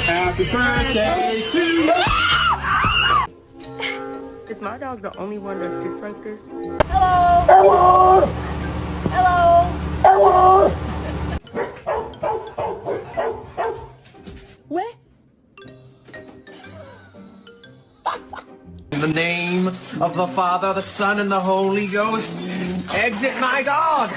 Happy birthday to you. Is my dog the only one that sits like this? Hello. Hello. Hello. Hello. Where? In the name of the Father, the Son, and the Holy Ghost, exit my dog!